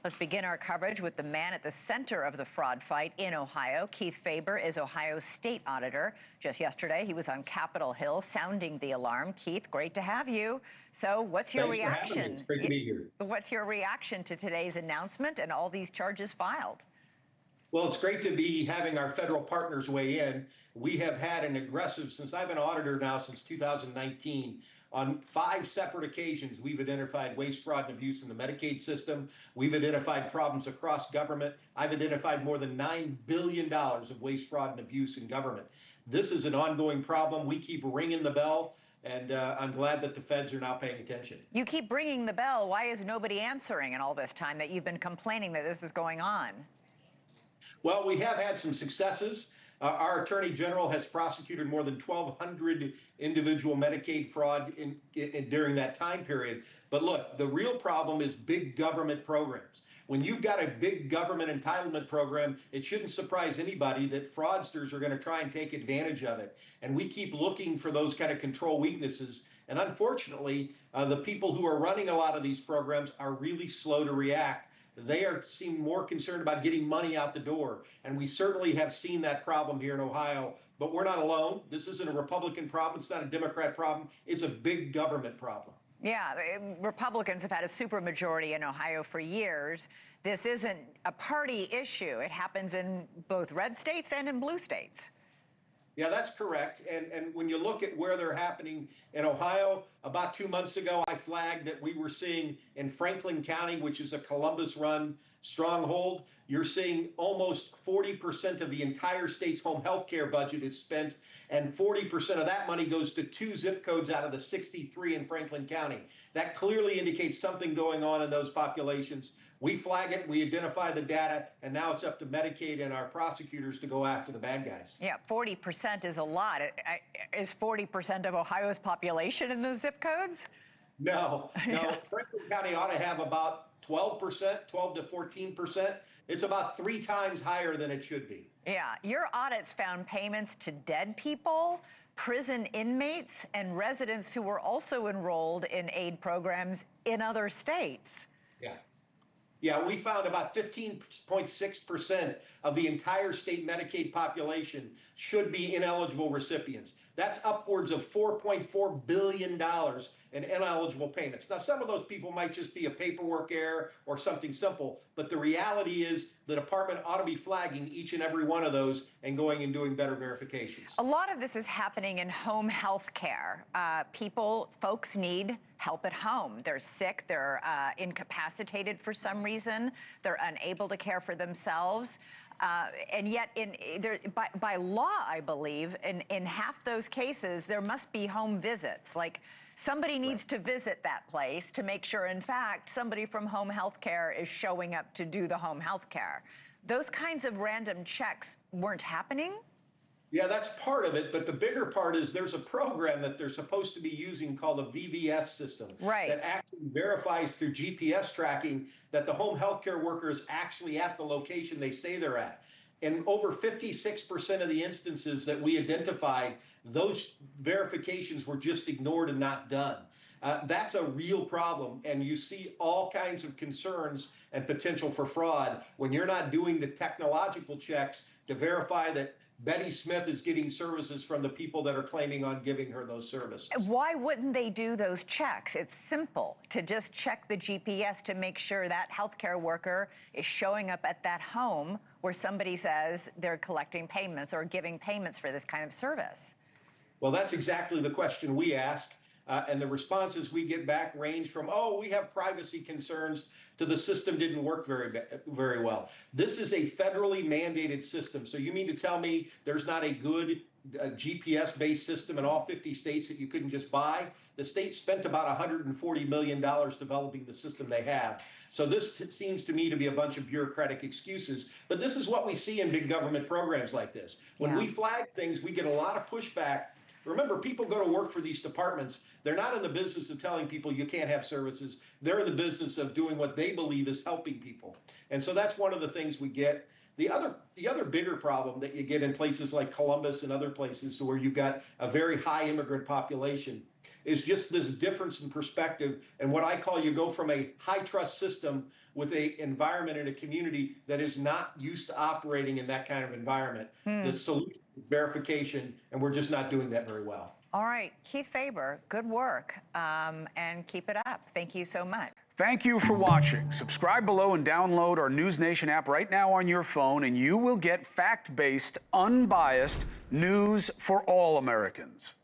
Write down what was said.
Let's begin our coverage with the man at the center of the fraud fight in Ohio. Keith Faber is Ohio's state auditor. Just yesterday, he was on Capitol Hill sounding the alarm. Keith, great to have you. So what's your reaction? Thanks for having me. It's great to be here. What's your reaction to today's announcement and all these charges filed? Well, it's great to be having our federal partners weigh in. We have had an aggressive, since I've been auditor now since 2019, on 5 separate occasions, we've identified waste, fraud, and abuse in the Medicaid system. We've identified problems across government. I've identified more than $9 billion of waste, fraud, and abuse in government. This is an ongoing problem. We keep ringing the bell, and I'm glad that the feds are now paying attention. You keep ringing the bell. Why is nobody answering in all this time that you've been complaining that this is going on? Well, we have had some successes. Our Attorney General has prosecuted more than 1,200 individual Medicaid fraud during that time period. But look, the real problem is big government programs. When you've got a big government entitlement program, it shouldn't surprise anybody that fraudsters are going to try and take advantage of it. And we keep looking for those kind of control weaknesses. And unfortunately, the people who are running a lot of these programs are really slow to react. They seem more concerned about getting money out the door. And we certainly have seen that problem here in Ohio. But we're not alone. This isn't a Republican problem. It's not a Democrat problem. It's a big government problem. Yeah, Republicans have had a supermajority in Ohio for years. This isn't a party issue. It happens in both red states and in blue states. Yeah, that's correct. And when you look at where they're happening in Ohio, about 2 months ago, I flagged that we were seeing in Franklin County, which is a Columbus-run stronghold, you're seeing almost 40% of the entire state's home health care budget is spent, and 40% of that money goes to 2 zip codes out of the 63 in Franklin County. That clearly indicates something going on in those populations. We flag it, we identify the data, and now it's up to Medicaid and our prosecutors to go after the bad guys. Yeah, 40% is a lot. Is 40% of Ohio's population in those zip codes? No. Franklin County ought to have about 12%, 12 to 14%. It's about 3 times higher than it should be. Yeah, your audits found payments to dead people, prison inmates, and residents who were also enrolled in aid programs in other states. Yeah, we found about 15.6% of the entire state Medicaid population should be ineligible recipients. That's upwards of $4.4 billion in ineligible payments. Now, some of those people might just be a paperwork error or something simple, but the reality is the department ought to be flagging each and every one of those and going and doing better verifications. A lot of this is happening in home health care. Folks need help at home. They're sick, they're incapacitated for some reason, they're unable to care for themselves. And yet, by law, I believe, in half those cases, there must be home visits. Like, somebody needs to visit that place to make sure, in fact, somebody from home health care is showing up to do the home health care. Those kinds of random checks weren't happening? Yeah, that's part of it, but the bigger part is there's a program that they're supposed to be using called a VVF system that actually verifies through GPS tracking that the home health care worker is actually at the location they say they're at. In over 56% of the instances that we identified, those verifications were just ignored and not done. That's a real problem, and you see all kinds of concerns and potential for fraud when you're not doing the technological checks to verify that Betty Smith is getting services from the people that are claiming on giving her those services. Why wouldn't they do those checks? It's simple to just check the GPS to make sure that healthcare worker is showing up at that home where somebody says they're collecting payments or giving payments for this kind of service. Well, that's exactly the question we ask. And the responses we get back range from, oh, we have privacy concerns, to the system didn't work very well. This is a federally mandated system. So you mean to tell me there's not a good GPS-based system in all 50 states that you couldn't just buy? The state spent about $140 million developing the system they have. So this seems to me to be a bunch of bureaucratic excuses. But this is what we see in big government programs like this. When we flag things, we get a lot of pushback. Remember, people go to work for these departments. They're not in the business of telling people you can't have services. They're in the business of doing what they believe is helping people. And so that's one of the things we get. The other bigger problem that you get in places like Columbus and other places where you've got a very high immigrant population is just this difference in perspective and what I call you go from a high trust system with a environment in a community that is not used to operating in that kind of environment. The solution is verification, and we're just not doing that very well. All right, Keith Faber, good work, and keep it up. Thank you so much. Thank you for watching. Subscribe below and download our NewsNation app right now on your phone, and you will get fact-based, unbiased news for all Americans.